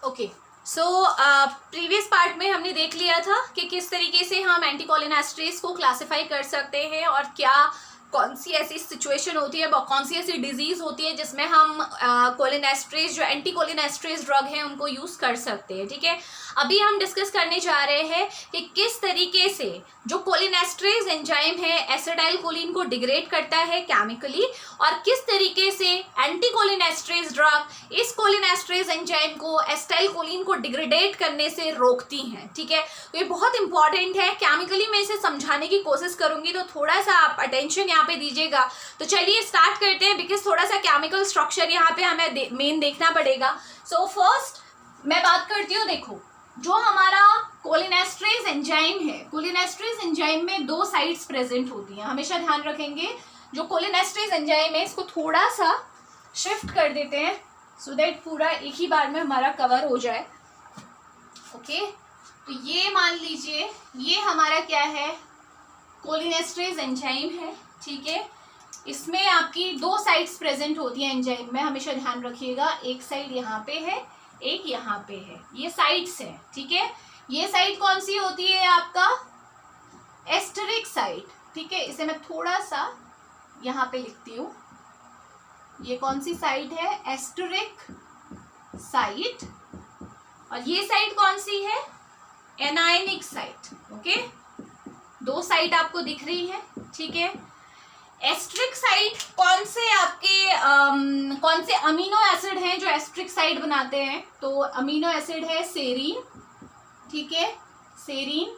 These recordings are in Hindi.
ओके सो प्रीवियस पार्ट में हमने देख लिया था कि किस तरीके से हम एंटीकोलिनेस्टरेज को क्लासिफाई कर सकते हैं और क्या कौन सी ऐसी सिचुएशन होती है, कौन सी ऐसी डिजीज होती है जिसमें हम कोलिनेस्टरेज जो एंटीकोलिनेस्टरेज ड्रग हैं उनको यूज़ कर सकते हैं। ठीक है, अभी हम डिस्कस करने जा रहे हैं कि किस तरीके से जो कोलिनेस्टरेज एंजाइम है एसिटाइल कोलिन को डिग्रेड करता है केमिकली, और किस तरीके से एंटीकोलिनेस्टरेज ड्रग इस कोलिनेस्टरेज एंजाइम को एसिटाइल कोलिन को डिग्रेडेट करने से रोकती हैं। ठीक है, तो ये बहुत इंपॉर्टेंट है। केमिकली मैं इसे समझाने की कोशिश करूंगी तो थोड़ा सा आप अटेंशन यहाँ पे दीजिएगा। तो चलिए स्टार्ट करते हैं, बिकॉज थोड़ा सा केमिकल स्ट्रक्चर यहाँ पे हमें मेन देखना पड़ेगा। सो फर्स्ट मैं बात करती हूँ, देखो जो हमारा कोलिनेस्टरेज एंजाइम है, कोलिनेस्टरेज एंजाइम में दो साइट्स प्रेजेंट होती हैं, हमेशा ध्यान रखेंगे। जो कोलिनेस्टरेज एंजाइम है इसको थोड़ा सा शिफ्ट कर देते हैं सो दैट पूरा एक ही बार में हमारा कवर हो जाए। ओके, तो ये मान लीजिए ये हमारा क्या है, कोलिनेस्टरेज एंजाइम है। ठीक है, इसमें आपकी दो साइट्स प्रेजेंट होती हैं एंजाइम में, हमेशा ध्यान रखिएगा। एक साइड यहाँ पे है, एक यहाँ पे है, ये साइट्स है। ठीक है, ये साइड कौन सी होती है, आपका एस्टरिक साइट। ठीक है, इसे मैं थोड़ा सा यहाँ पे लिखती हूँ, ये कौन सी साइट है, एस्टरिक साइट। और ये साइड कौन सी है, एनायनिक साइट। ओके, दो साइट आपको दिख रही है। ठीक है, एस्ट्रिक साइट कौन से आपके कौन से अमीनो एसिड हैं जो एस्ट्रिक साइट बनाते हैं, तो अमीनो एसिड है सेरीन। ठीक है, सेरीन।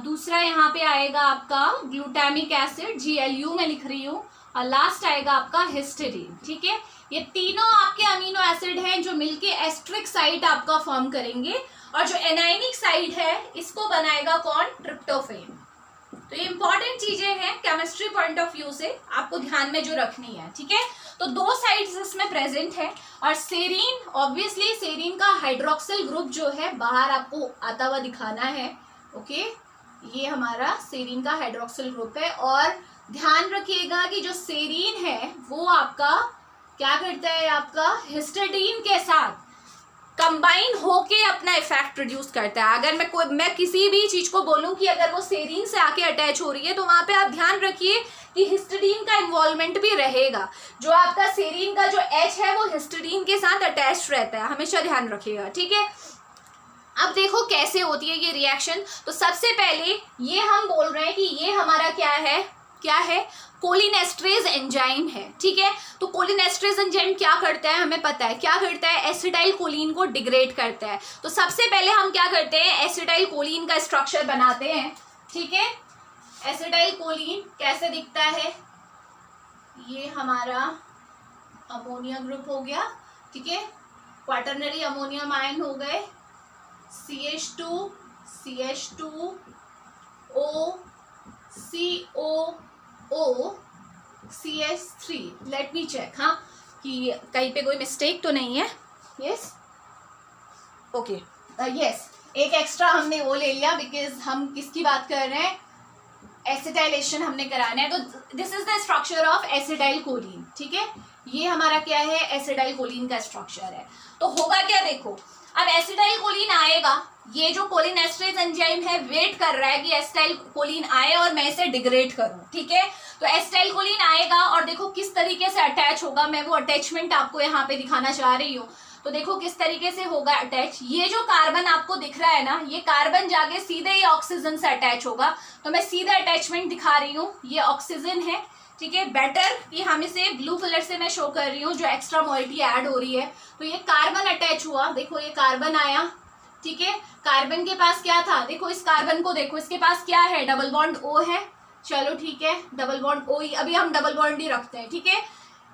दूसरा यहाँ पे आएगा आपका ग्लूटामिक एसिड, GLU में लिख रही हूँ, और लास्ट आएगा आपका हिस्टेडीन। ठीक है, ये तीनों आपके अमीनो एसिड हैं जो मिलके एस्ट्रिक साइट आपका फॉर्म करेंगे, और जो एनायनिक साइट है इसको बनाएगा कौन, ट्रिप्टोफेन। तो ये इंपॉर्टेंट चीजें हैं केमिस्ट्री पॉइंट ऑफ व्यू से आपको ध्यान में जो रखनी है। ठीक है, तो दो साइड्स इसमें प्रेजेंट है, और सेरीन ऑब्वियसली सेरीन का हाइड्रोक्सिल ग्रुप जो है बाहर आपको आता हुआ दिखाना है। ओके, ये हमारा सेरीन का हाइड्रोक्सिल ग्रुप है, और ध्यान रखिएगा कि जो सेरीन है वो आपका क्या करता है, आपका हिस्टेडीन के साथ कंबाइन होके अपना इफेक्ट प्रोड्यूस करता है। अगर मैं किसी भी चीज को बोलूं कि अगर वो सेरीन से आके अटैच हो रही है तो वहां पे आप ध्यान रखिए कि हिस्टेडीन का इन्वॉल्वमेंट भी रहेगा। जो आपका सेरीन का जो H है वो हिस्टेडीन के साथ अटैच रहता है, हमेशा ध्यान रखिएगा। ठीक है, अब देखो कैसे होती है ये रिएक्शन। तो सबसे पहले ये हम बोल रहे हैं कि ये हमारा क्या है, कोलिनेस्टरेज एंजाइम है। ठीक है, तो कोलिनेस्टरेज एंजाइम क्या करता है, हमें पता है क्या करता है, एसिटाइल कोलिन को डिग्रेड करता है। तो सबसे पहले हम क्या करते हैं, एसिटाइल कोलिन का स्ट्रक्चर बनाते हैं। ठीक है, एसिटाइल कोलिन कैसे दिखता है, ये हमारा अमोनिया ग्रुप हो गया। ठीक है, क्वाटरनरी अमोनियम आयन हो गए, CH2 CH2 O CO CH3। Let me check, हाँ, कि कहीं पे कोई मिस्टेक तो नहीं है। यस, ओके, यस, एक एक्स्ट्रा हमने वो ले लिया बिकॉज हम किसकी बात कर रहे हैं, एसिटाइलेशन हमने कराना है। तो this is the structure of acetyl choline. ठीक है, ये हमारा क्या है, एसिटाइल कोलिन का स्ट्रक्चर है। तो होगा क्या, देखो अब एसिटाइल कोलिन आएगा, ये जो कोलिनेस्टरेज एंजाइम है वेट कर रहा है कि एसिटाइल कोलिन आए और मैं इसे डिग्रेड करूं। ठीक है, तो एसिटाइल कोलिन आएगा और देखो किस तरीके से अटैच होगा, मैं वो अटैचमेंट आपको यहाँ पे दिखाना चाह रही हूँ। तो देखो किस तरीके से होगा अटैच, ये जो कार्बन आपको दिख रहा है ना, ये कार्बन जाके सीधे ही ऑक्सीजन से अटैच होगा। तो मैं सीधा अटैचमेंट दिखा रही हूँ, ये ऑक्सीजन है। ठीक है, बेटर कि हम इसे ब्लू कलर से मैं शो कर रही हूँ जो एक्स्ट्रा मॉइटी ऐड हो रही है। तो ये कार्बन अटैच हुआ, देखो ये कार्बन आया। ठीक है, कार्बन के पास क्या था, देखो इस कार्बन को देखो, इसके पास क्या है, डबल बॉन्ड O है। चलो ठीक है, डबल बॉन्ड O ही, अभी हम डबल बॉन्ड ही रखते हैं। ठीक है,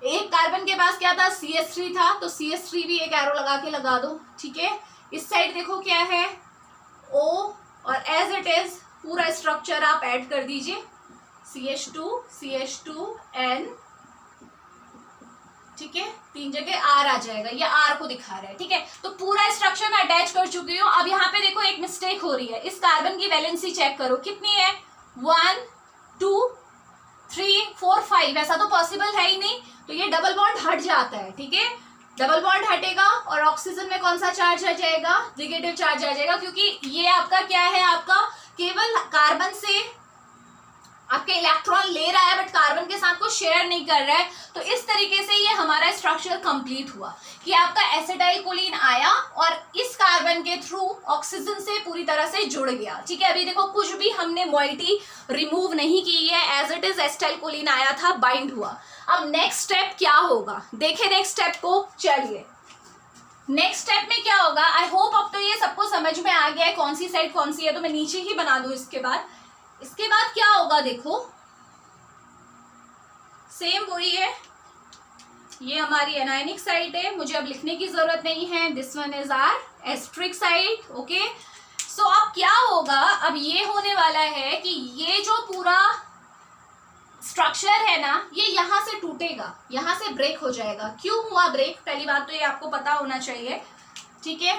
एक कार्बन के पास क्या था, CH3 था, तो CH3 भी एक एरो लगा के लगा दो। ठीक है, इस साइड देखो क्या है, O, और एज इट इज पूरा स्ट्रक्चर आप ऐड कर दीजिए, CH2N। ठीक है, तीन जगह R आ जाएगा, ये R को दिखा रहा है। ठीक है, तो पूरा स्ट्रक्चर मैं अटैच कर चुकी हूँ। अब यहाँ पे देखो एक मिस्टेक हो रही है, इस कार्बन की वैलेंसी चेक करो कितनी है, 1 2 3 4 5, ऐसा तो पॉसिबल है ही नहीं, तो ये डबल बॉन्ड हट जाता है। ठीक है, डबल बॉन्ड हटेगा और ऑक्सीजन में कौन सा चार्ज आ जाएगा, नेगेटिव चार्ज आ जाएगा, क्योंकि ये आपका क्या है, आपका केवल कार्बन से आपके इलेक्ट्रॉन ले रहा है बट कार्बन के साथ को शेयर नहीं कर रहा है। तो इस तरीके से ये हमारा स्ट्रक्चर कंप्लीट हुआ कि आपका एसिटाइल कोलिन आया और इस कार्बन के थ्रू ऑक्सीजन से पूरी तरह से जुड़ गया। ठीक है, अभी देखो कुछ भी हमने मॉइटी रिमूव नहीं की है, as it is acetylcholine आया था, बाइंड हुआ। अब नेक्स्ट स्टेप क्या होगा, देखें नेक्स्ट स्टेप को। चलिए नेक्स्ट स्टेप में क्या होगा, आई होप अब तो ये सबको समझ में आ गया है कौन सी साइड कौन सी है, तो मैं नीचे ही बना दूं। इसके बाद क्या होगा, देखो सेम वही है, ये हमारी एनायनिक साइड है, मुझे अब लिखने की जरूरत नहीं है। This one is our asterisk side. Okay, so अब क्या होगा, अब ये होने वाला है कि ये जो पूरा स्ट्रक्चर है ना, ये यहां से टूटेगा, यहां से ब्रेक हो जाएगा। क्यों हुआ ब्रेक, पहली बात तो ये आपको पता होना चाहिए। ठीक है,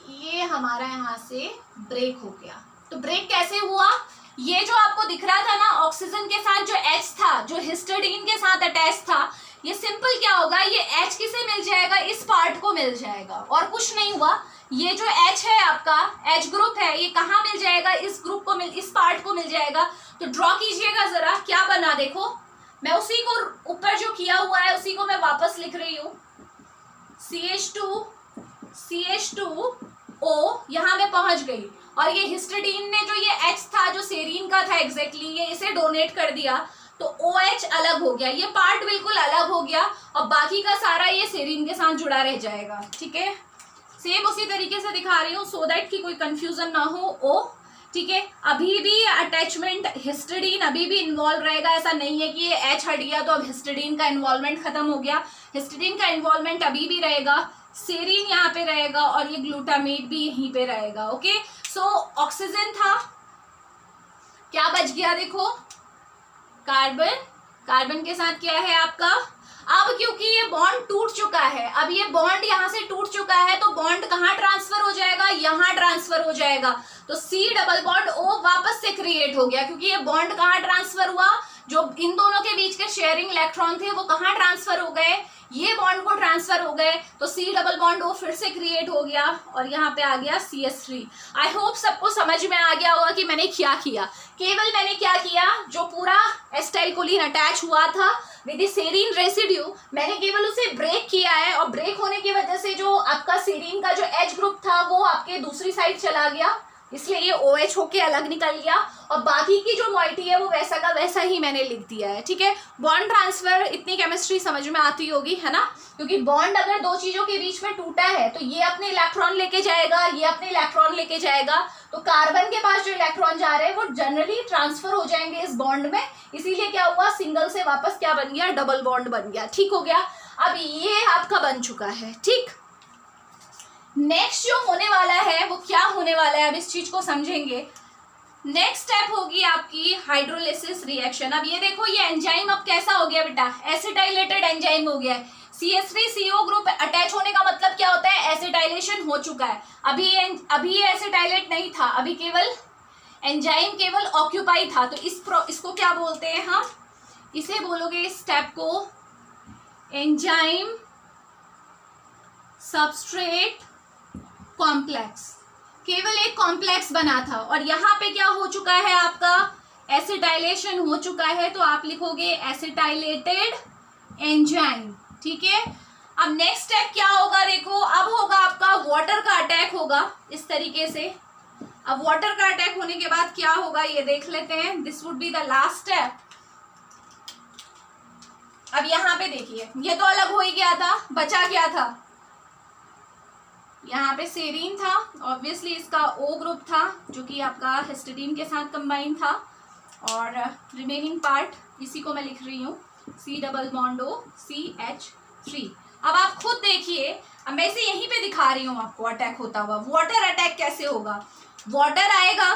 ये हमारा यहां से ब्रेक हो गया। तो ब्रेक कैसे हुआ, ये जो आपको दिख रहा था ना ऑक्सीजन के साथ जो H था, जो हिस्टिडीन के साथ अटैच था, ये सिंपल क्या होगा, ये H किसे मिल जाएगा, इस पार्ट को मिल जाएगा, और कुछ नहीं हुआ। ये जो H है आपका H ग्रुप है, ये कहाँ मिल जाएगा, इस ग्रुप को इस पार्ट को मिल जाएगा। तो ड्रॉ कीजिएगा जरा, क्या बना देखो, मैं उसी को ऊपर जो किया हुआ है उसी को मैं वापस लिख रही हूँ। CH2O, यहाँ मैं पहुंच गई, और ये हिस्टिडीन ने जो ये H था जो सेरीन का था एग्जैक्टली, ये इसे डोनेट कर दिया, तो OH अलग हो गया, ये पार्ट बिल्कुल अलग हो गया, और बाकी का सारा ये सेरीन के साथ जुड़ा रह जाएगा। ठीक है, सेम उसी तरीके से दिखा रही हूँ सो दैट कि कोई कंफ्यूजन ना हो। O, ठीक है, अभी भी अटैचमेंट हिस्टिडीन अभी भी इन्वॉल्व रहेगा, ऐसा नहीं है कि ये H हट गया तो अब हिस्टिडीन का इन्वॉल्वमेंट खत्म हो गया। हिस्टिडीन का इन्वॉल्वमेंट अभी भी रहेगा, सेरीन यहाँ पे रहेगा, और ये ग्लूटामेट भी यहीं पे रहेगा। ओके, सो ऑक्सीजन था, क्या बच गया देखो, कार्बन, कार्बन के साथ क्या है आपका, अब क्योंकि ये बॉन्ड टूट चुका है, अब ये बॉन्ड यहाँ से टूट चुका है, तो बॉन्ड कहाँ ट्रांसफर हो जाएगा, यहाँ ट्रांसफर हो जाएगा। तो C डबल बॉन्ड O वापस से क्रिएट हो गया, क्योंकि ये बॉन्ड कहाँ ट्रांसफर हुआ, जो इन दोनों के बीच के शेयरिंग इलेक्ट्रॉन थे वो कहाँ ट्रांसफर हो गए, ये बॉन्ड को ट्रांसफर हो गए, तो C डबल बॉन्ड O फिर से क्रिएट हो गया, और यहाँ पे आ गया CH3। आई होप सबको समझ में आ गया होगा कि मैंने क्या किया। केवल मैंने क्या किया, जो पूरा एसिटाइल कोलिन अटैच हुआ था विद सेरीन रेसिड्यू, मैंने केवल उसे ब्रेक किया है, और ब्रेक होने की वजह से जो आपका सेरीन का जो H ग्रुप था वो आपके दूसरी साइड चला गया, इसलिए ये OH होके अलग निकल गया, और बाकी की जो मॉइटी है वो वैसा का वैसा ही मैंने लिख दिया है। ठीक है, बॉन्ड ट्रांसफर इतनी केमिस्ट्री समझ में आती होगी, है ना, क्योंकि बॉन्ड अगर दो चीजों के बीच में टूटा है तो ये अपने इलेक्ट्रॉन लेके जाएगा, ये अपने इलेक्ट्रॉन लेके जाएगा, तो कार्बन के पास जो इलेक्ट्रॉन जा रहे हैं वो जनरली ट्रांसफर हो जाएंगे इस बॉन्ड में, इसीलिए क्या हुआ, सिंगल से वापस क्या बन गया, डबल बॉन्ड बन गया। ठीक हो गया, अब ये आपका बन चुका है। ठीक, नेक्स्ट जो होने वाला है वो क्या होने वाला है, अब इस चीज को समझेंगे। नेक्स्ट स्टेप होगी आपकी हाइड्रोलिसिस रिएक्शन। अब ये देखो, ये एंजाइम अब कैसा हो गया बेटा, एसिटाइलेटेड एंजाइम हो गया है। CH3CO ग्रुप अटैच होने का मतलब क्या होता है, एसिटाइलेशन हो चुका है। अभी ये एसिटाइलेट नहीं था, अभी केवल एंजाइम केवल ऑक्यूपाई था, तो इसको क्या बोलते हैं हम, इसे बोलोगे इस स्टेप को एंजाइम सबस्ट्रेट कॉम्प्लेक्स। केवल एक कॉम्प्लेक्स बना था, और यहाँ पे क्या हो चुका है, आपका एसिटाइलेशन हो चुका है, तो आप लिखोगे एसिटाइलेटेड एंजाइम। ठीक है, अब नेक्स्ट स्टेप क्या होगा देखो, अब होगा आपका वाटर का अटैक होगा इस तरीके से। अब वाटर का अटैक होने के बाद क्या होगा ये देख लेते हैं, this would be the last step. अब यहाँ पे देखिए, ये तो अलग हो ही गया था, बचा क्या था, यहाँ पे सेरीन था, ऑब्वियसली इसका O ग्रुप था जो कि आपका हिस्टिडीन के साथ कंबाइन था, और रिमेनिंग पार्ट इसी को मैं लिख रही हूँ C double bond O CH3। अब आप खुद देखिए, अब मैं इसे यहीं पे दिखा रही हूँ आपको अटैक होता हुआ। वाटर अटैक कैसे होगा, वाटर आएगा,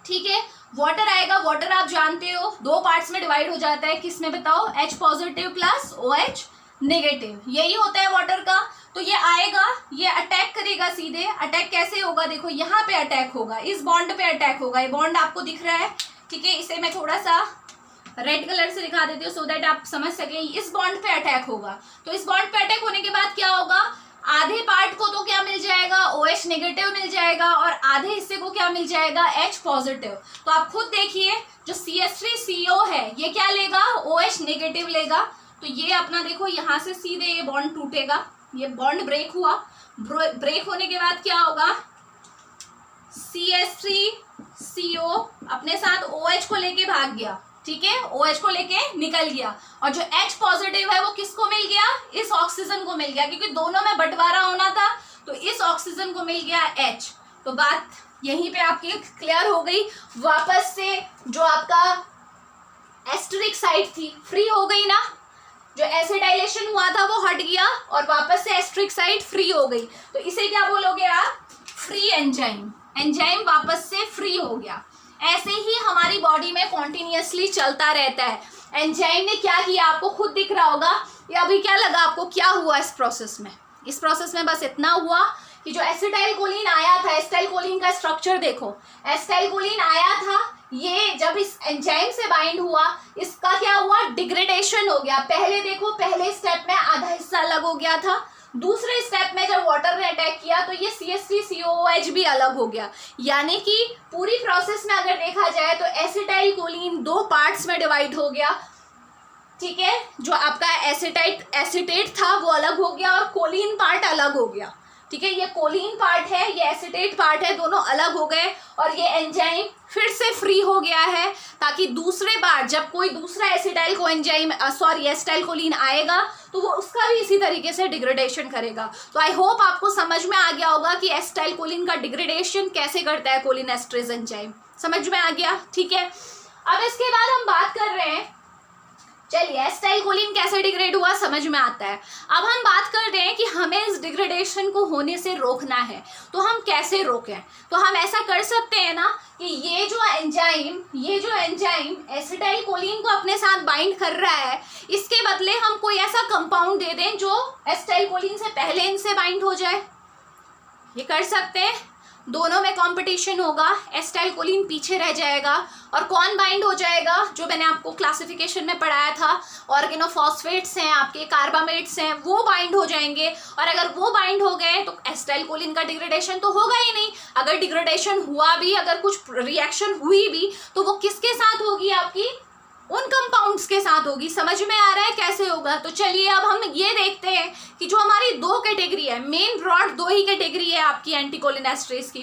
ठीक है, वाटर आएगा, वाटर आप जानते हो दो पार्ट्स में डिवाइड हो जाता है, किस में बताओ, H positive plus OH negative, यही होता है वाटर का। तो ये आएगा, ये अटैक करेगा सीधे। अटैक कैसे होगा देखो, यहाँ पे अटैक होगा, इस बॉन्ड पे अटैक होगा, ये बॉन्ड आपको दिख रहा है, ठीक है, इसे मैं थोड़ा सा रेड कलर से दिखा देती हूँ सो दैट आप समझ सके। इस बॉन्ड पे अटैक होगा, तो इस बॉन्ड पे अटैक होने के बाद क्या होगा, आधे पार्ट को तो क्या मिल जाएगा, OH नेगेटिव मिल जाएगा, और आधे हिस्से को क्या मिल जाएगा, H पॉजिटिव। तो आप खुद देखिए जो CH3CO है ये क्या लेगा, OH नेगेटिव लेगा। तो ये अपना देखो यहाँ से सीधे ये बॉन्ड टूटेगा, ये बॉन्ड ब्रेक हुआ। ब्रेक होने के बाद क्या होगा, CH3CO अपने साथ OH को लेके भाग गया, ठीक है, OH को लेके निकल गया, और जो H पॉजिटिव है वो किसको मिल गया, इस ऑक्सीजन को मिल गया, क्योंकि दोनों में बंटवारा होना था, तो इस ऑक्सीजन को मिल गया H। तो बात यहीं पे आपकी क्लियर हो गई। वापस से जो आपका एस्टरिक साइड थी फ्री हो गई ना, जो एसिडाइलेशन हुआ था वो हट गया और वापस से एस्टरिक साइड फ्री हो गई। तो इसे क्या बोलोगे आप, फ्री एंजाइम। एंजाइम वापस से फ्री हो गया। ऐसे ही हमारी बॉडी में कॉन्टिन्यूसली चलता रहता है। एंजाइम ने क्या किया आपको खुद दिख रहा होगा, या अभी क्या लगा आपको क्या हुआ इस प्रोसेस में। इस प्रोसेस में बस इतना हुआ कि जो एसिटाइल कोलिन आया था, एसिटाइल कोलिन का स्ट्रक्चर देखो, एसिटाइल कोलिन आया था, ये जब इस एंजाइम से बाइंड हुआ इसका क्या हुआ, डिग्रेडेशन हो गया। पहले देखो, पहले स्टेप में आधा हिस्सा अलग हो गया था, दूसरे स्टेप में जब वाटर ने अटैक किया तो ये CH3COOH भी अलग हो गया। यानी कि पूरी प्रोसेस में अगर देखा जाए तो एसिटाइल कोलिन दो पार्ट्स में डिवाइड हो गया, ठीक है। जो आपका एसिटेट था वो अलग हो गया और कोलिन पार्ट अलग हो गया, ठीक है। ये कोलिन पार्ट है, ये एसिटेट पार्ट है, दोनों अलग हो गए और ये एंजाइम फिर से फ्री हो गया है, ताकि दूसरे बार जब कोई दूसरा acetyl co enzyme acetyl choline आएगा तो वो उसका भी इसी तरीके से डिग्रेडेशन करेगा। तो आई होप आपको समझ में आ गया होगा कि एसिटाइल कोलिन का डिग्रेडेशन कैसे करता है कोलिन एस्ट्रेज एंजाइम। समझ में आ गया, ठीक है। अब इसके बाद हम बात कर रहे हैं, चलिए एसिटाइल कोलिन कैसे डिग्रेड हुआ समझ में आता है। अब हम बात कर रहे हैं कि हमें इस डिग्रेडेशन को होने से रोकना है, तो हम कैसे रोकें। तो हम ऐसा कर सकते हैं ना कि ये जो एंजाइम एसिटाइल कोलिन को अपने साथ बाइंड कर रहा है, इसके बदले हम कोई ऐसा कंपाउंड दे दें जो एसिटाइल कोलिन से पहले इनसे बाइंड हो जाए। ये कर सकते हैं, दोनों में कंपटीशन होगा, एसिटाइल कोलिन पीछे रह जाएगा और कौन बाइंड हो जाएगा, जो मैंने आपको क्लासिफिकेशन में पढ़ाया था, ऑर्गेनोफॉस्फेट्स हैं आपके, कार्बामेट्स हैं, वो बाइंड हो जाएंगे। और अगर वो बाइंड हो गए तो एसिटाइल कोलिन का डिग्रेडेशन तो होगा ही नहीं। अगर डिग्रेडेशन हुआ भी, अगर कुछ रिएक्शन हुई भी, तो वो किसके साथ होगी, आपकी उन कंपाउंड्स के साथ होगी। समझ में आ रहा है कैसे होगा। तो चलिए अब हम ये देखते हैं कि जो हमारी दो कैटेगरी है, मेन ब्रॉड दो ही कैटेगरी है आपकी एंटीकोलिनेस्ट्रेज की।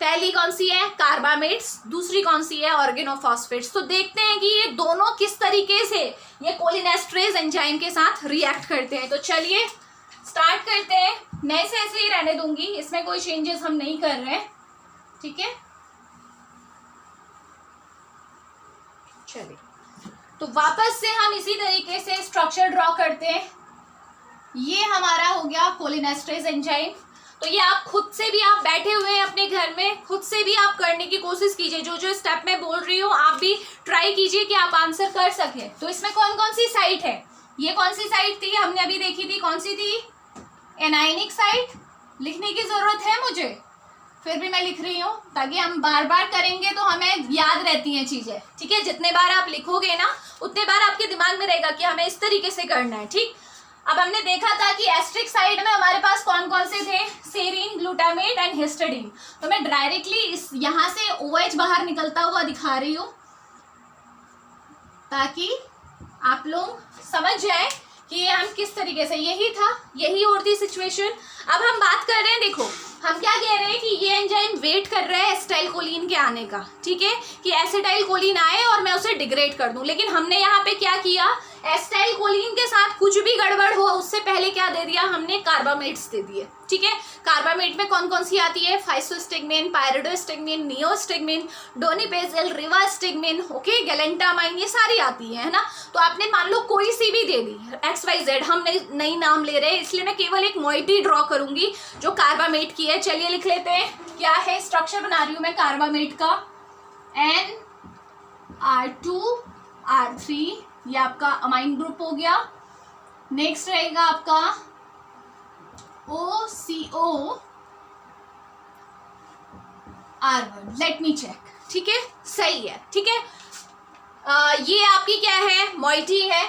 पहली कौन सी है, कार्बामेट्स, दूसरी कौन सी है, ऑर्गेनोफॉस्फेट्स। तो देखते हैं कि ये दोनों किस तरीके से ये कोलिनेस्ट्रेज एंजाइम के साथ रिएक्ट करते हैं। तो चलिए स्टार्ट करते हैं। मैं इसे ऐसे ही रहने दूंगी, इसमें कोई चेंजेस हम नहीं कर रहे हैं, ठीक है। चलिए तो वापस से हम इसी तरीके से स्ट्रक्चर ड्रॉ करते हैं। ये हमारा हो गया कोलिनेस्ट्रेज एंजाइम। तो ये आप खुद से भी, आप बैठे हुए हैं अपने घर में, खुद से भी आप करने की कोशिश कीजिए। जो जो स्टेप मैं बोल रही हूँ आप भी ट्राई कीजिए कि आप आंसर कर सकें। तो इसमें कौन कौन सी साइट है, ये कौन सी साइट थी, हमने अभी देखी थी, कौन सी थी, एनायनिक साइट। लिखने की जरूरत है मुझे, फिर भी मैं लिख रही हूँ ताकि हम बार बार करेंगे तो हमें याद रहती हैं चीजें, ठीक है। जितने बार आप लिखोगे ना उतने बार आपके दिमाग में रहेगा कि हमें इस तरीके से करना है, ठीक। अब हमने देखा था कि एस्ट्रिक साइड में हमारे पास कौन कौन से थे, सेरीन, ग्लूटामेट एंड हिस्टिडीन। तो मैं डायरेक्टली इस यहाँ से OH बाहर निकलता हुआ दिखा रही हूँ ताकि आप लोग समझ जाए कि ये हम किस तरीके से, यही था, यही और थी सिचुएशन। अब हम बात कर रहे हैं, देखो हम क्या कह रहे हैं कि ये एंजाइम वेट कर रहा है एसिटाइल कोलिन के आने का, ठीक है, कि एसिटाइल कोलिन आए और मैं उसे डिग्रेड कर दूं। लेकिन हमने यहाँ पे क्या किया, एसिटाइल कोलिन के साथ कुछ भी गड़बड़ हो उससे पहले क्या दे दिया हमने, कार्बामेट्स दे दिए, ठीक है। कार्बामेट में कौन कौन सी आती है, फाइसोस्टिग्मेन, पायरिडोस्टिग्मेन, नियोस्टिग्मेन, डोनिपेजिल, रिवास्टिग्मेन, ओके, गैलेंटामाइन, ये सारी आती है ना। तो आपने मान लो कोई सी भी दे दी, XYZ, हम नई नाम ले रहे हैं इसलिए मैं केवल एक मोइटी ड्रॉ करूंगी जो कार्बामेट की है। चलिए लिख लेते हैं, क्या है, स्ट्रक्चर बना रही हूं मैं कार्बामेट का, NR2R3, ये आपका अमाइन ग्रुप हो गया। नेक्स्ट रहेगा आपका OCOR1, लेट मी चेक, ठीक है, सही है, ठीक है। ये आपकी क्या है, मॉइटी है।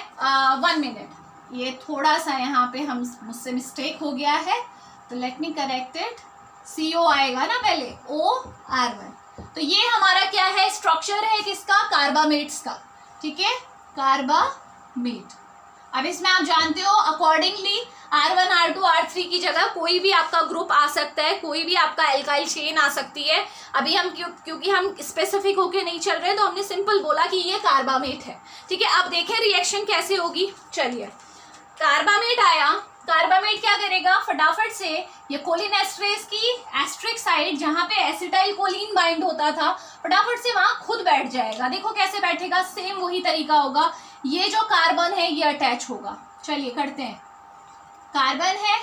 1 मिनट, ये थोड़ा सा यहाँ पे मुझसे मिस्टेक हो गया है, तो let me correct it. CO आएगा ना पहले, OR1। तो ये हमारा क्या है, स्ट्रक्चर है किसका, कार्बामेट्स का, ठीक है, कार्बामेट। अब इसमें आप जानते हो अकॉर्डिंगली R1, R2, R3 की जगह कोई भी आपका ग्रुप आ सकता है, कोई भी आपका एल्काइल चेन आ सकती है। अभी हम क्योंकि हम स्पेसिफिक होके नहीं चल रहे, तो हमने सिंपल बोला कि ये कार्बामेट है, ठीक है। अब देखें रिएक्शन कैसे होगी। चलिए, कार्बामेट आया, कार्बामेट क्या करेगा, फटाफट से ये कोलिन एस्ट्रेस की एस्ट्रिक साइड जहाँ पे एसिटाइल कोलिन बाइंड होता था, फटाफट से वहां खुद बैठ जाएगा। देखो कैसे बैठेगा, सेम वही तरीका होगा। ये जो कार्बन है ये अटैच होगा। चलिए करते हैं, कार्बन है,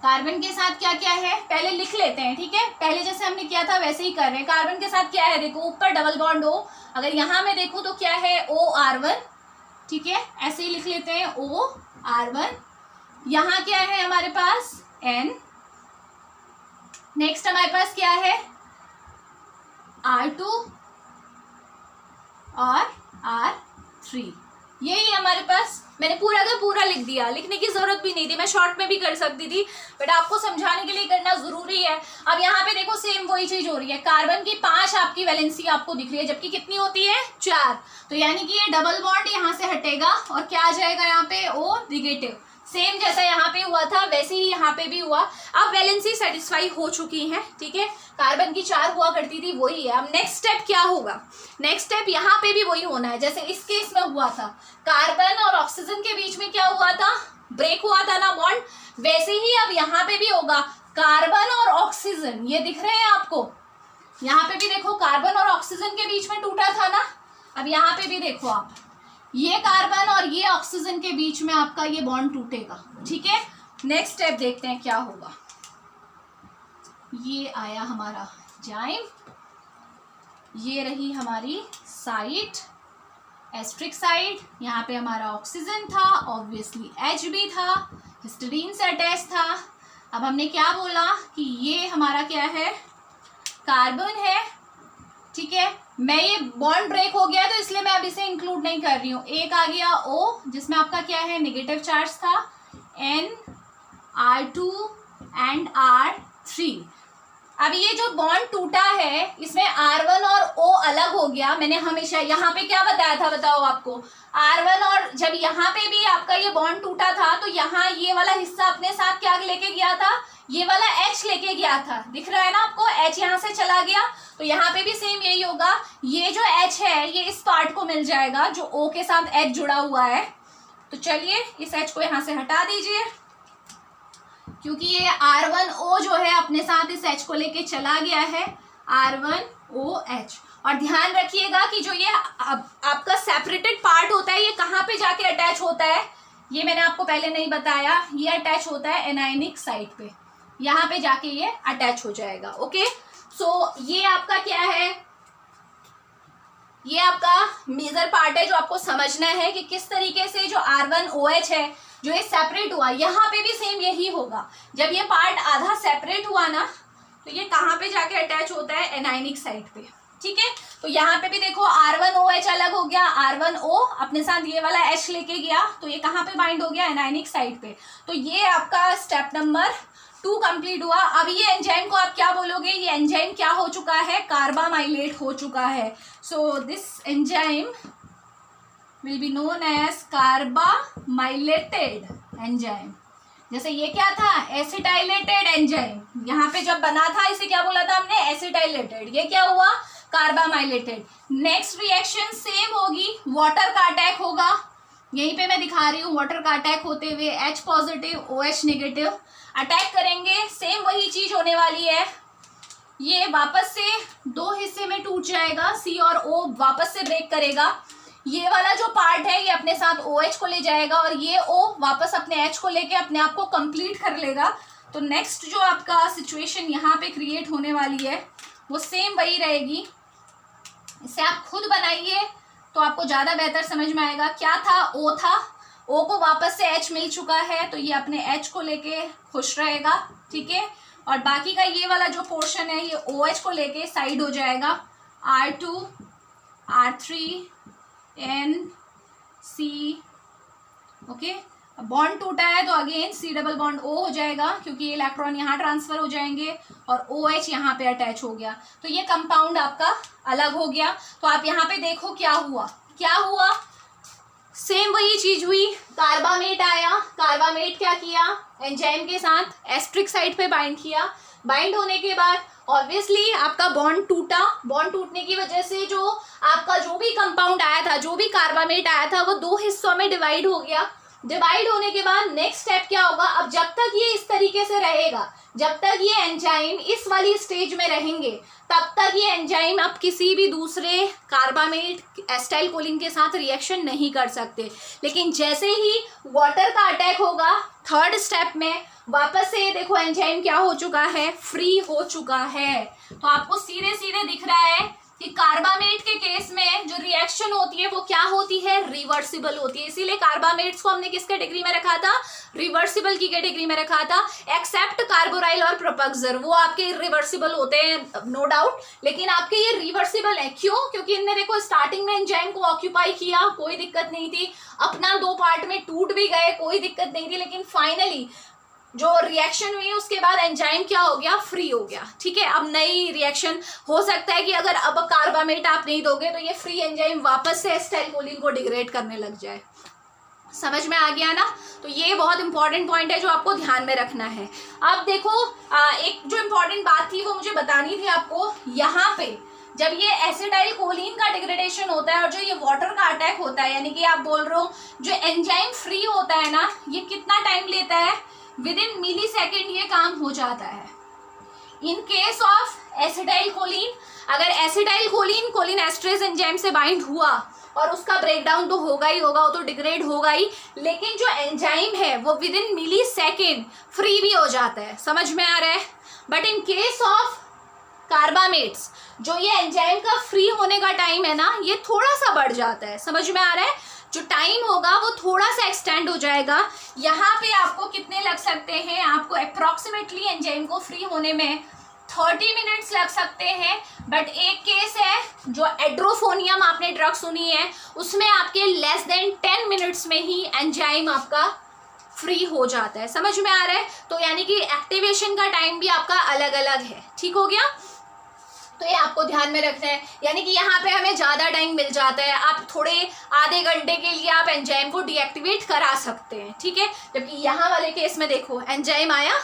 कार्बन के साथ क्या क्या है पहले लिख लेते हैं, ठीक है। पहले जैसे हमने किया था वैसे ही कर रहे हैं। कार्बन के साथ क्या है, देखो ऊपर डबल बॉन्ड O, अगर यहाँ मैं देखूँ तो क्या है, OR1, ठीक है, ऐसे ही लिख लेते हैं OR1। यहाँ क्या है हमारे पास, N। नेक्स्ट हमारे पास क्या है, R2 और R3। यही हमारे पास, मैंने पूरा का पूरा लिख दिया, लिखने की जरूरत भी नहीं थी, मैं शॉर्ट में भी कर सकती थी, बट आपको समझाने के लिए करना जरूरी है। अब यहाँ पे देखो सेम वही चीज हो रही है, कार्बन की 5 आपकी वैलेंसी आपको दिख रही है, जबकि कितनी होती है, 4। तो यानी कि ये डबल बॉन्ड यहाँ से हटेगा और क्या आ जाएगा यहाँ पे, O नेगेटिव। सेम जैसा यहाँ पे हुआ था वैसे ही यहाँ पे भी हुआ। अब वैलेंसी सेटिस्फाई हो चुकी है, ठीक है, कार्बन की 4 हुआ करती थी वही है। अब नेक्स्ट स्टेप क्या होगा, नेक्स्ट स्टेप यहाँ पे भी वही होना है जैसे इस केस में हुआ था, कार्बन और ऑक्सीजन के बीच में क्या हुआ था, ब्रेक हुआ था ना बॉन्ड, वैसे ही अब यहाँ पे भी होगा, कार्बन और ऑक्सीजन, ये दिख रहे हैं आपको, यहाँ पे भी देखो कार्बन और ऑक्सीजन के बीच में टूटा था ना, अब यहाँ पे भी देखो आप, ये कार्बन और ये ऑक्सीजन के बीच में आपका ये बॉन्ड टूटेगा, ठीक है। नेक्स्ट स्टेप देखते हैं क्या होगा। ये आया हमारा जाइम, ये रही हमारी साइड, एस्ट्रिक साइड, यहाँ पे हमारा ऑक्सीजन था, ऑब्वियसली H भी था, हिस्टीडीन से अटैच था। अब हमने क्या बोला कि ये हमारा क्या है, कार्बन है, ठीक है। मैं ये बॉन्ड ब्रेक हो गया तो इसलिए मैं अब इसे इंक्लूड नहीं कर रही हूँ। एक आ गया O जिसमें आपका क्या है, नेगेटिव चार्ज था, N, R2 एंड R3। अब ये जो बॉन्ड टूटा है इसमें R1 और O अलग हो गया। मैंने हमेशा यहाँ पे क्या बताया था, बताओ आपको, R1 और जब यहाँ पे भी आपका ये बॉन्ड टूटा था तो यहाँ ये वाला हिस्सा अपने साथ क्या लेके गया था, ये वाला H लेके गया था, दिख रहा है ना आपको, H यहाँ से चला गया, तो यहाँ पे भी सेम यही होगा। ये जो H है ये इस पार्ट को मिल जाएगा जो O के साथ H जुड़ा हुआ है। तो चलिए इस H को यहाँ से हटा दीजिए, क्योंकि ये R1O जो है अपने साथ इस H को लेके चला गया है, R1OH। और ध्यान रखिएगा कि जो ये आपका सेपरेटेड पार्ट होता है ये कहाँ पे जाके अटैच होता है, ये मैंने आपको पहले नहीं बताया, ये अटैच होता है एनायनिक साइड पे, यहाँ पे जाके ये अटैच हो जाएगा। ओके, सो ये आपका क्या है, ये आपका मेजर पार्ट है जो आपको समझना है कि किस तरीके से जो R1OH है जो ये सेपरेट हुआ, यहाँ पे भी सेम यही होगा। जब ये पार्ट आधा सेपरेट हुआ ना तो ये कहाँ पे जाके अटैच होता है, एनायनिक साइड पे, ठीक है। तो यहाँ पे भी देखो R1OH अलग हो गया, R1O अपने साथ ये वाला H लेके गया, तो ये कहाँ पे बाइंड हो गया, एनायनिक साइड पे। तो ये आपका स्टेप नंबर 2 कंप्लीट हुआ। अब ये एंजाइम को आप क्या बोलोगे, ये एंजाइम क्या हो चुका है, कार्बामाइलेट हो चुका है। So this enzyme will be known as carbamylated enzyme. जैसे ये क्या था, एसिटाइलेटेड एंजाइम, यहाँ पे जब बना था इसे क्या बोला था हमने, एसिटाइलेटेड, ये क्या हुआ, कार्बामाइलेटेड। नेक्स्ट रिएक्शन सेम होगी, वाटर का अटैक होगा, यहीं पे मैं दिखा रही हूँ, वाटर का अटैक होते हुए H positive OH negative attack करेंगे, सेम वही चीज होने वाली है। ये वापस से 2 हिस्से में टूट जाएगा, C और O वापस से ब्रेक करेगा, ये वाला जो पार्ट है ये अपने साथ OH को ले जाएगा और ये O वापस अपने H को लेके अपने आप को कंप्लीट कर लेगा। तो नेक्स्ट जो आपका सिचुएशन यहाँ पे क्रिएट होने वाली है वो सेम वही रहेगी। इसे आप खुद बनाइए तो आपको ज़्यादा बेहतर समझ में आएगा। क्या था, O था, O को वापस से H मिल चुका है तो ये अपने H को लेके खुश रहेगा, ठीक है। और बाकी का ये वाला जो पोर्शन है ये OH को लेके साइड हो जाएगा, R2, R3 NC, okay. Bond टूटा है तो again C double bond O हो जाएगा, क्योंकि ये इलेक्ट्रॉन यहाँ ट्रांसफर हो जाएंगे और OH यहाँ पे अटैच हो गया, तो ये कंपाउंड आपका अलग हो गया। तो आप यहाँ पे देखो क्या हुआ, क्या हुआ, सेम वही चीज हुई, कार्बामेट आया, कार्बामेट क्या किया, एंजाइम के साथ एस्ट्रिक साइड पे बाइंड किया, बाइंड होने के बाद ऑब्वियसली आपका बॉन्ड टूटा, बॉन्ड टूटने की वजह से जो आपका जो भी कंपाउंड आया था, जो भी कार्बामेट आया था, वो दो हिस्सों में डिवाइड हो गया। डिवाइड होने के बाद नेक्स्ट स्टेप क्या होगा, अब जब तक ये इस तरीके से रहेगा, जब तक ये एंजाइम इस वाली स्टेज में रहेंगे, तब तक ये एंजाइम अब किसी भी दूसरे कार्बामेट एस्टाइल कोलिन के साथ रिएक्शन नहीं कर सकते। लेकिन जैसे ही वाटर का अटैक होगा थर्ड स्टेप में, वापस से देखो एंजाइम क्या हो चुका है, फ्री हो चुका है। तो आपको सीधे सीधे दिख रहा है कि कार्बामेट के केस में जो रिएक्शन होती है वो क्या होती है, रिवर्सिबल होती है। इसीलिए कार्बामेट्स को हमने किस कैटेगरी में रखा था, रिवर्सिबल की कैटेगरी में रखा था, एक्सेप्ट कार्बोराइल और प्रोपक्सर, वो आपके इरिवर्सिबल होते हैं नो डाउट, लेकिन आपके ये रिवर्सिबल है। क्यों? क्योंकि इनने देखो स्टार्टिंग में एंजाइम को ऑक्यूपाई किया, कोई दिक्कत नहीं थी, अपना दो पार्ट में टूट भी गए, कोई दिक्कत नहीं थी, लेकिन फाइनली जो रिएक्शन हुई उसके बाद एंजाइम क्या हो गया, फ्री हो गया। ठीक है, अब नई रिएक्शन हो सकता है कि अगर अब कार्बामेट आप नहीं दोगे तो ये फ्री एंजाइम वापस से एस्टाइल कोलिन को डिग्रेड करने लग जाए। समझ में आ गया ना? तो ये बहुत इंपॉर्टेंट पॉइंट है जो आपको ध्यान में रखना है। अब देखो एक जो इंपॉर्टेंट बात थी वो मुझे बतानी थी आपको, यहाँ पे जब ये एसिटाइल कोलिन का डिग्रेडेशन होता है और जो ये वाटर का अटैक होता है, यानी कि आप बोल रहे हो जो एंजाइम फ्री होता है ना, ये कितना टाइम लेता है, विद इन मिली सेकेंड ये काम हो जाता है। In case of acetylcholine, अगर acetylcholine cholinesterase enzyme से बाइंड हुआ और उसका ब्रेकडाउन तो होगा ही होगा, वो तो डिग्रेड होगा ही, लेकिन जो एंजाइम है वो within millisecond free भी हो जाता है। समझ में आ रहा है? But in case of carbamates जो ये एंजाइम का फ्री होने का टाइम है ना, ये थोड़ा सा बढ़ जाता है। समझ में आ रहा है? जो टाइम होगा वो थोड़ा सा एक्सटेंड हो जाएगा। यहाँ पे आपको कितने लग सकते हैं, आपको अप्रॉक्सीमेटली एंजाइम को फ्री होने में 30 मिनट्स लग सकते हैं। बट एक केस है जो एड्रोफोनियम आपने ड्रग सुनी है, उसमें आपके लेस देन 10 मिनट्स में ही एंजाइम आपका फ्री हो जाता है। समझ में आ रहा है? तो यानी कि एक्टिवेशन का टाइम भी आपका अलग अलग है। ठीक हो गया? तो ये आपको ध्यान में रखना है, यानी कि यहाँ पे हमें ज़्यादा टाइम मिल जाता है, आप थोड़े आधे घंटे के लिए आप एंजाइम को डीएक्टिवेट करा सकते हैं। ठीक है, जबकि यहाँ वाले केस में देखो एंजाइम आया,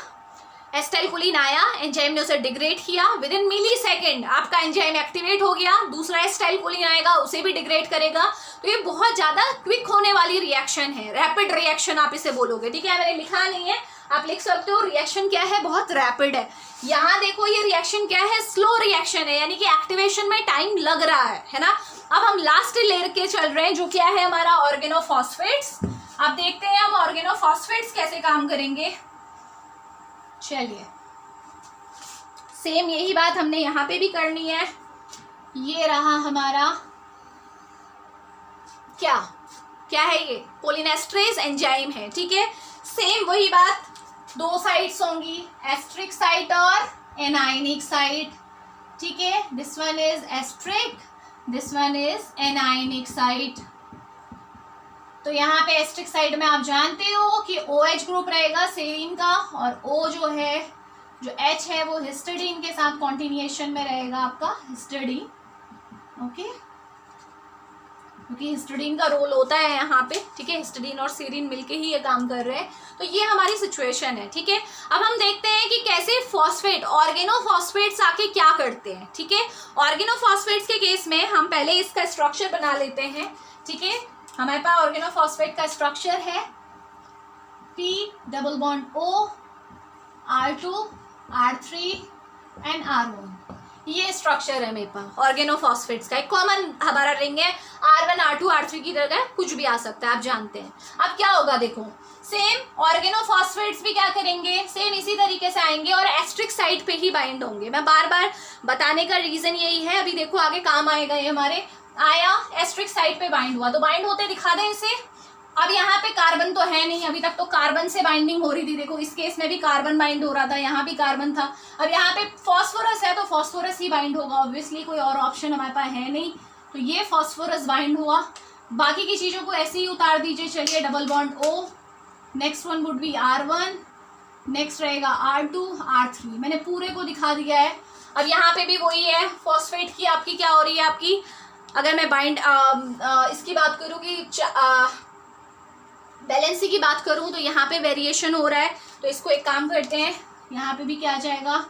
एस्टाइल कोलिन आया, एंजाइम ने उसे डिग्रेड किया, विद इन मिली सेकेंड आपका एंजाइम एक्टिवेट हो गया, दूसरा एस्टाइल कोलिन आएगा उसे भी डिग्रेड करेगा। तो ये बहुत ज़्यादा क्विक होने वाली रिएक्शन है, रैपिड रिएक्शन आप इसे बोलोगे। ठीक है, मैंने लिखा नहीं है, आप लिख सकते हो रिएक्शन क्या है, बहुत रैपिड है। यहाँ देखो ये रिएक्शन क्या है, स्लो रिएक्शन है, यानी कि एक्टिवेशन में टाइम लग रहा है ना। अब हम लास्ट लेयर के चल रहे हैं जो क्या है हमारा ऑर्गेनोफॉस्फेट्स। अब देखते हैं हम ऑर्गेनोफॉस्फेट्स कैसे काम करेंगे। चलिए, सेम यही बात हमने यहाँ पे भी करनी है। ये रहा हमारा क्या क्या है, ये कोलिनेस्ट्रेज एंजाइम है। ठीक है, सेम वही बात, दो साइड्स होंगी, एस्ट्रिक साइट और एनायनिक साइट। ठीक है, this one is esteric, this one is anionic site. तो यहाँ पे एस्ट्रिक साइड में आप जानते हो कि OH ग्रुप रहेगा सेरीन का, और O जो है, जो H है वो हिस्टिडीन के साथ कॉन्टिन्यूएशन में रहेगा आपका हिस्टिडीन। ओके, क्योंकि हिस्टिडीन का रोल होता है यहाँ पे। ठीक है, हिस्टिडीन और सेरीन मिलके ही ये काम कर रहे हैं। तो ये हमारी सिचुएशन है। ठीक है, अब हम देखते हैं कि कैसे फॉस्फेट, ऑर्गेनोफॉस्फेट्स आके क्या करते हैं। ठीक है, ऑर्गेनोफॉस्फेट्स के केस में हम पहले इसका स्ट्रक्चर बना लेते हैं। ठीक है, हमारे पास ऑर्गेनोफॉस्फेट का स्ट्रक्चर है P double bond O, R2, R3 and R1। ये स्ट्रक्चर है मेरे पास ऑर्गेनोफॉस्फेट्स का। एक कॉमन हमारा रिंग है, R1, R2, R3 की जगह कुछ भी आ सकता है, आप जानते हैं। अब क्या होगा देखो, सेम ऑर्गेनोफॉस्फेट्स भी क्या करेंगे, सेम इसी तरीके से आएंगे और एस्ट्रिक साइट पे ही बाइंड होंगे। मैं बार बार बताने का रीजन यही है, अभी देखो आगे काम आएगा। ये हमारे आया, एस्ट्रिक साइट पे बाइंड हुआ, तो बाइंड होते दिखा दें इसे। अब यहाँ पे कार्बन तो है नहीं, अभी तक तो कार्बन से बाइंडिंग हो रही थी। देखो इस केस में भी कार्बन बाइंड हो रहा था, यहाँ भी कार्बन था। अब यहाँ पे फॉस्फोरस है तो फॉस्फोरस ही बाइंड होगा, ऑब्वियसली कोई और ऑप्शन हमारे पास है नहीं। तो ये फॉस्फोरस बाइंड हुआ, बाकी की चीज़ों को ऐसे ही उतार दीजिए। चलिए double bond O, next one would be R1, next रहेगा R2, R3। मैंने पूरे को दिखा दिया है। अब यहाँ पे भी वही है, फॉस्फेट की आपकी क्या हो रही है, आपकी अगर मैं बाइंड इसकी बात करूँ कि बैलेंसी की बात करूँ तो यहाँ पे वेरिएशन हो रहा है। तो इसको एक काम करते हैं, यहाँ पे भी क्या आ जाएगा,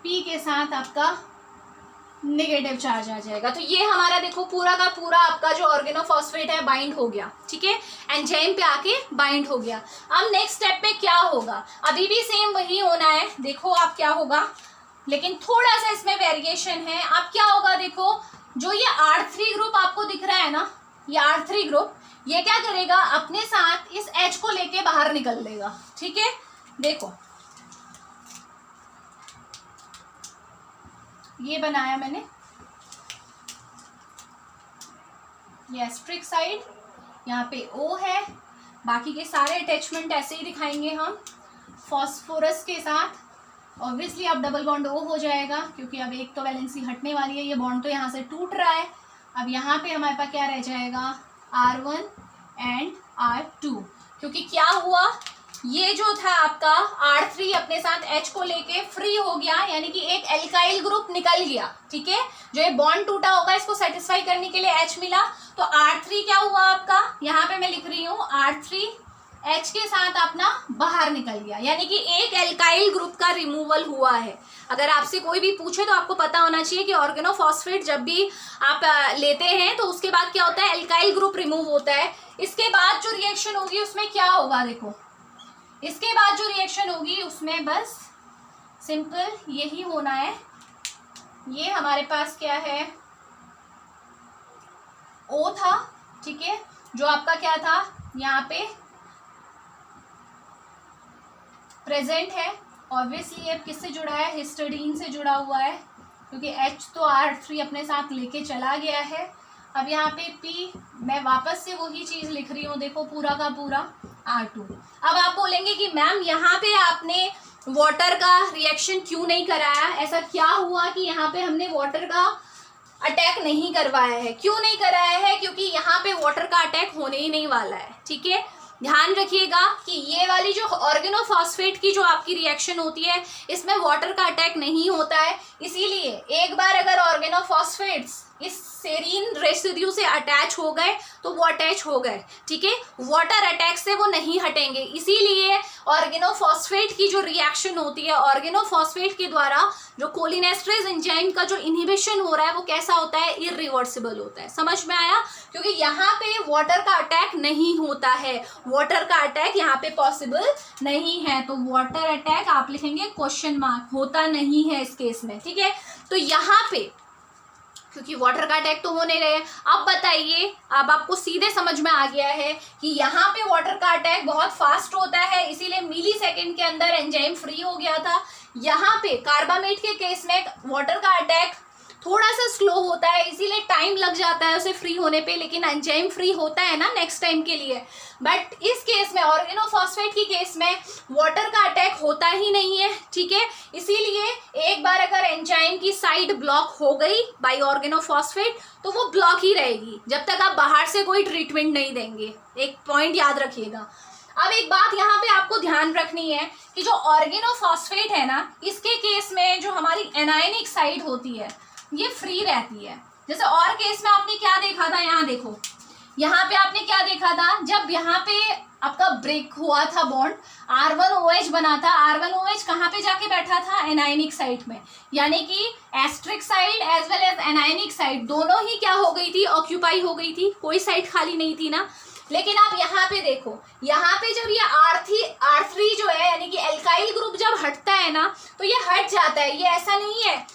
P के साथ आपका नेगेटिव चार्ज आ जाएगा। तो ये हमारा देखो पूरा का पूरा आपका जो ऑर्गेनोफॉस्फेट है बाइंड हो गया, ठीक है, एंजाइम पे आके बाइंड हो गया। अब नेक्स्ट स्टेप पे क्या होगा, अभी भी सेम वही होना है। देखो आप क्या होगा, लेकिन थोड़ा सा इसमें वेरिएशन है। अब क्या होगा, देखो जो ये R3 ग्रुप आपको दिख रहा है ना, ये R3 ग्रुप ये क्या करेगा, अपने साथ इस H को लेके बाहर निकल लेगा, ठीक है। देखो ये बनाया मैंने, ये एस्ट्रिक साइड, यहाँ पे O है, बाकी के सारे अटैचमेंट ऐसे ही दिखाएंगे हम फॉस्फोरस के साथ। ऑब्वियसली अब डबल बॉन्ड O हो जाएगा, क्योंकि अब एक तो वैलेंसी हटने वाली है, ये बॉन्ड तो यहाँ से टूट रहा है। अब यहाँ पे हमारे पास क्या रह जाएगा, R1 एंड R2, क्योंकि क्या हुआ, ये जो था आपका R3 अपने साथ H को लेके फ्री हो गया, यानी कि एक एल्काइल ग्रुप निकल गया, ठीक है। जो ये बॉन्ड टूटा होगा इसको सेटिस्फाई करने के लिए H मिला, तो R3 क्या हुआ आपका, यहाँ पे मैं लिख रही हूँ R3 H के साथ अपना बाहर निकल गया, यानी कि एक एल्काइल ग्रुप का रिमूवल हुआ है। अगर आपसे कोई भी पूछे तो आपको पता होना चाहिए कि ऑर्गेनोफॉस्फेट जब भी आप लेते हैं तो उसके बाद क्या होता है, एल्काइल ग्रुप रिमूव होता है। इसके बाद जो रिएक्शन होगी उसमें क्या होगा, देखो इसके बाद जो रिएक्शन होगी उसमें बस सिंपल यही होना है। ये हमारे पास क्या है, O था, ठीक है, जो आपका क्या था यहाँ पे प्रेजेंट है। ऑब्वियसली अब किससे जुड़ा है, हिस्टडीन से जुड़ा हुआ है, क्योंकि H तो R3 अपने साथ लेके चला गया है। अब यहाँ पे P, मैं वापस से वही चीज़ लिख रही हूँ, देखो पूरा का पूरा R2। अब आप बोलेंगे कि मैम यहाँ पे आपने वाटर का रिएक्शन क्यों नहीं कराया, ऐसा क्या हुआ कि यहाँ पे हमने वाटर का अटैक नहीं करवाया है। क्यों नहीं कराया है, क्योंकि यहाँ पे वाटर का अटैक होने ही नहीं वाला है, ठीक है। ध्यान रखिएगा कि ये वाली जो ऑर्गेनोफॉस्फेट की जो आपकी रिएक्शन होती है इसमें वाटर का अटैक नहीं होता है। इसीलिए एक बार अगर ऑर्गेनोफॉस्फेट्स इस सेरीन रेसिड्यू से अटैच हो गए तो वो अटैच हो गए, ठीक है, वाटर अटैक से वो नहीं हटेंगे। इसीलिए ऑर्गेनोफॉस्फेट की जो रिएक्शन होती है, ऑर्गेनोफॉस्फेट के द्वारा जो कोलिनेस्टरेज एंजाइम का जो इनहिबिशन हो रहा है वो कैसा होता है, इरिवर्सिबल होता है। समझ में आया, क्योंकि यहाँ पे वाटर का अटैक नहीं होता है, वाटर का अटैक यहाँ पे पॉसिबल नहीं है। तो वाटर अटैक आप लिखेंगे क्वेश्चन मार्क, होता नहीं है इस केस में, ठीक है। तो यहाँ पे क्योंकि वाटर का अटैक तो हो नहीं रहे। अब बताइए, अब आपको सीधे समझ में आ गया है कि यहाँ पे वाटर का अटैक बहुत फास्ट होता है, इसीलिए मिली सेकेंड के अंदर एंजाइम फ्री हो गया था। यहाँ पे कार्बामेट के केस में वाटर का अटैक थोड़ा सा स्लो होता है, इसीलिए टाइम लग जाता है उसे फ्री होने पे, लेकिन एंजाइम फ्री होता है ना नेक्स्ट टाइम के लिए। बट इस केस में, ऑर्गेनोफॉस्फेट की केस में वाटर का अटैक होता ही नहीं है, ठीक है। इसीलिए एक बार अगर एंजाइम की साइड ब्लॉक हो गई बाय ऑर्गेनोफॉस्फेट तो वो ब्लॉक ही रहेगी जब तक आप बाहर से कोई ट्रीटमेंट नहीं देंगे। एक पॉइंट याद रखिएगा। अब एक बात यहाँ पे आपको ध्यान रखनी है कि जो ऑर्गेनोफॉस्फेट है ना, इसके केस में जो हमारी एनायनिक साइड होती है ये फ्री रहती है। जैसे और केस में आपने क्या देखा था, यहाँ देखो, यहाँ पे आपने क्या देखा था, जब यहाँ पे आपका ब्रेक हुआ था बॉन्ड, R1OH बना था, R1OH कहाँ पे जाके बैठा था, एनायनिक साइड में, यानी कि esteric side as well as anionic side दोनों ही क्या हो गई थी, ऑक्यूपाई हो गई थी, कोई साइड खाली नहीं थी ना। लेकिन आप यहाँ पे देखो, यहाँ पे जब ये R3 जो है यानी कि एल्काइल ग्रुप जब हटता है ना तो ये हट जाता है, ये ऐसा नहीं है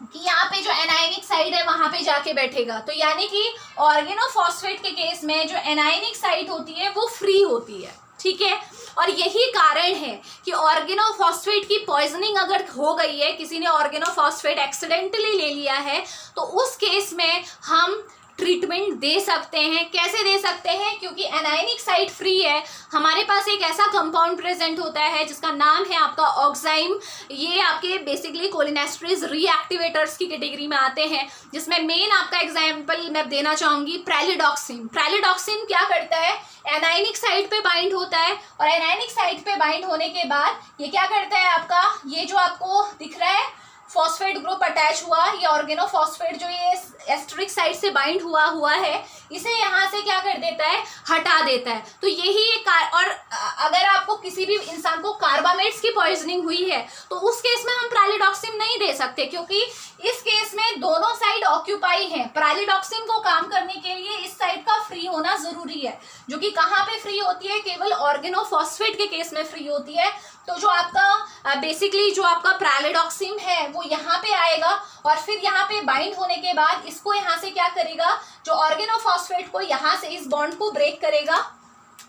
कि यहाँ पे जो एनायनिक साइड है वहां पे जाके बैठेगा। तो यानी कि ऑर्गेनोफॉस्फेट के केस में जो एनायनिक साइड होती है वो फ्री होती है, ठीक है। और यही कारण है कि ऑर्गेनोफॉस्फेट की पॉइजनिंग अगर हो गई है, किसी ने ऑर्गेनोफॉस्फेट एक्सीडेंटली ले लिया है, तो उस केस में हम ट्रीटमेंट दे सकते हैं। कैसे दे सकते हैं? क्योंकि एनायनिक साइट फ्री है, हमारे पास एक ऐसा कंपाउंड प्रेजेंट होता है जिसका नाम है आपका ऑक्साइम। ये आपके बेसिकली कोलिनेस्टरेज रीएक्टिवेटर्स की कैटेगरी में आते हैं, जिसमें मेन आपका एग्जाम्पल मैं देना चाहूँगी प्रेलिडॉक्सिन। प्रेलिडॉक्सिन क्या करता है? एनायनिक साइट पे बाइंड होता है, और एनायनिक साइट पे बाइंड होने के बाद ये क्या करता है आपका, ये जो आपको दिख रहा है फॉस्फेट ग्रुप अटैच हुआ, ये ऑर्गेनोफॉस्फेट जो ये एस्टरिक साइड से बाइंड हुआ है, इसे यहाँ से क्या कर देता है? हटा देता है। तो यही एक और अगर आपको किसी भी इंसान को कार्बामेट्स की पॉइजनिंग हुई है तो उस केस में हम प्रेलिडॉक्सिन नहीं दे सकते, क्योंकि इस केस में दोनों साइड ऑक्यूपाई है। प्रेलिडॉक्सिन को काम करने के लिए इस साइड का फ्री होना जरूरी है, जो कि कहाँ पे फ्री होती है? केवल ऑर्गेनोफॉस्फेट के केस में फ्री होती है। तो जो आपका बेसिकली जो आपका प्रेलिडॉक्सिन है वो यहाँ पे आएगा, और फिर यहाँ पे बाइंड होने के बाद इसको यहाँ से क्या करेगा? जो ऑर्गेनोफॉस्फेट को यहाँ से इस बॉन्ड को ब्रेक करेगा,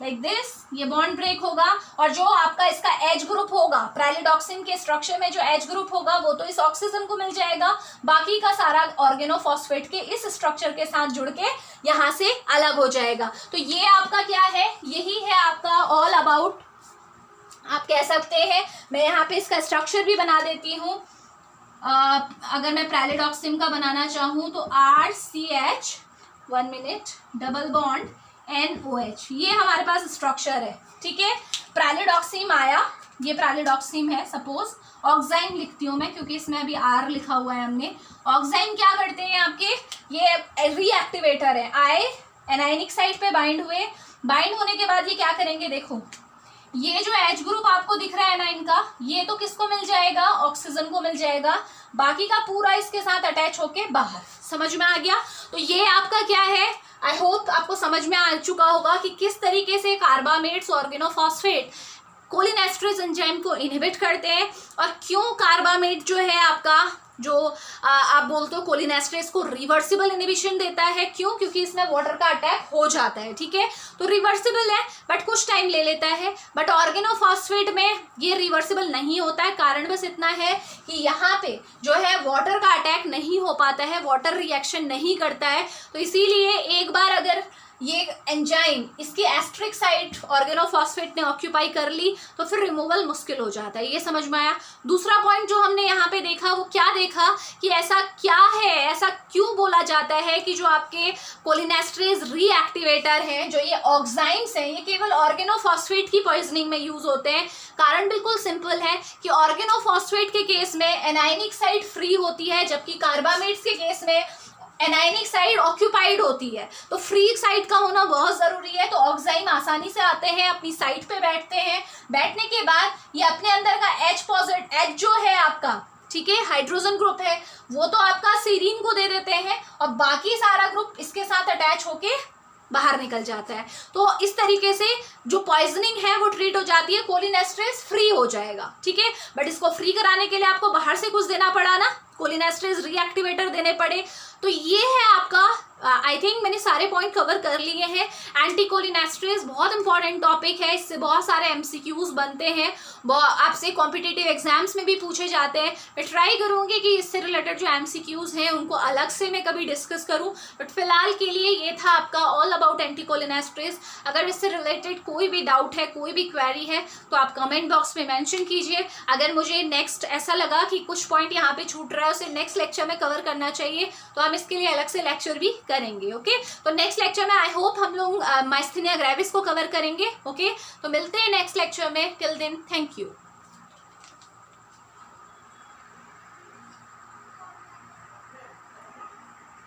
लाइक दिस, ये बॉन्ड ब्रेक होगा, और जो आपका इसका एच ग्रुप होगा प्रेलिडॉक्सिन के स्ट्रक्चर में, जो एच ग्रुप होगा वो तो इस ऑक्सीजन को मिल जाएगा, बाकी का सारा ऑर्गेनोफॉस्फेट के इस स्ट्रक्चर के साथ जुड़ के यहाँ से अलग हो जाएगा। तो ये आपका क्या है? यही है आपका ऑल अबाउट, आप कह सकते हैं। मैं यहाँ पे इसका स्ट्रक्चर भी बना देती हूँ। अगर मैं प्रेलिडॉक्सिन का बनाना चाहूँ तो RCH 1 minute double bond NOH, ये हमारे पास स्ट्रक्चर है, ठीक है। प्रेलिडॉक्सिन आया, ये प्रेलिडॉक्सिन है, सपोज ऑक्साइम लिखती हूँ मैं क्योंकि इसमें अभी R लिखा हुआ है हमने। ऑक्साइम क्या करते हैं आपके? ये रीएक्टिवेटर है, आए एनायनिक साइड पे बाइंड हुए, बाइंड होने के बाद ये क्या करेंगे? देखो ये जो H ग्रुप आपको दिख रहा है ना इनका, ये तो किसको मिल जाएगा? ऑक्सीजन को मिल जाएगा, बाकी का पूरा इसके साथ अटैच होके बाहर। समझ में आ गया? तो ये आपका क्या है? आई होप आपको समझ में आ चुका होगा कि किस तरीके से कार्बामेट्स ऑर्गेनोफॉस्फेट कोलिनेस्टरेज एंजाइम को इनहिबिट करते हैं, और क्यों कार्बामेट जो है आपका जो आप बोलते हो कोलिनेस्टरेज को रिवर्सिबल इनहिबिशन देता है। क्यों? क्योंकि इसमें वाटर का अटैक हो जाता है, ठीक है। तो रिवर्सिबल है बट कुछ टाइम ले लेता है, बट ऑर्गेनोफॉस्फेट में ये रिवर्सिबल नहीं होता है। कारण बस इतना है कि यहाँ पे जो है वाटर का अटैक नहीं हो पाता है, वाटर रिएक्शन नहीं करता है। तो इसीलिए एक बार अगर ये एंजाइम इसकी एस्ट्रिक साइट ऑर्गेनोफॉस्फेट ने ऑक्यूपाई कर ली तो फिर रिमूवल मुश्किल हो जाता है। ये समझ में आया? दूसरा पॉइंट जो हमने यहाँ पे देखा वो क्या देखा कि ऐसा क्या है, ऐसा क्यों बोला जाता है कि जो आपके कोलिनेस्टरेज रीएक्टिवेटर हैं, जो ये ऑक्साइम्स हैं, ये केवल ऑर्गेनोफॉस्फेट की पॉइजनिंग में यूज होते हैं। कारण बिल्कुल सिंपल है कि ऑर्गेनोफॉस्फेट के केस में एनायनिक साइट फ्री होती है, जबकि कार्बामेट्स के केस में एनायनिक साइड ऑक्यूपाइड होती है। तो फ्री साइड का होना बहुत जरूरी है। तो ऑक्साइम आसानी से आते हैं, अपनी साइड पे बैठते हैं, बैठने के बाद ये अपने अंदर का H पॉजिटिव, H जो है आपका, ठीक है, हाइड्रोजन ग्रुप है, वो तो आपका सीरीन को दे देते हैं, और बाकी सारा ग्रुप इसके साथ अटैच होके बाहर निकल जाता है। तो इस तरीके से जो पॉइजनिंग है वो ट्रीट हो जाती है, कोलिनेस्टरेज फ्री हो जाएगा, ठीक है। बट इसको फ्री कराने के लिए आपको बाहर से कुछ देना पड़ा ना, कोलिनेस्टरेज रीएक्टिवेटर देने पड़े। तो ये है आपका, आई थिंक मैंने सारे पॉइंट कवर कर लिए हैं। एंटी कोलिनेस्टरेज बहुत इंपॉर्टेंट टॉपिक है, इससे बहुत सारे MCQs बनते हैं, आपसे कॉम्पिटिटिव एग्जाम्स में भी पूछे जाते हैं। मैं ट्राई करूँगी कि इससे रिलेटेड जो MCQs हैं उनको अलग से मैं कभी डिस्कस करूँ, बट फिलहाल के लिए ये था आपका ऑल अबाउट एंटी कोलिनेस्टरेज। अगर इससे रिलेटेड कोई भी डाउट है, कोई भी क्वेरी है, तो आप कमेंट बॉक्स में मेंशन कीजिए। अगर मुझे नेक्स्ट ऐसा लगा कि कुछ पॉइंट यहाँ पे छूट रहा है, उसे नेक्स्ट लेक्चर में कवर करना चाहिए, तो हम इसके लिए अलग से लेक्चर भी करेंगे। ओके, तो नेक्स्ट लेक्चर में आई होप हम लोग माइस्थेनिया ग्रेविस को कवर करेंगे। ओके, तो मिलते हैं नेक्स्ट लेक्चर में। Till then, thank you.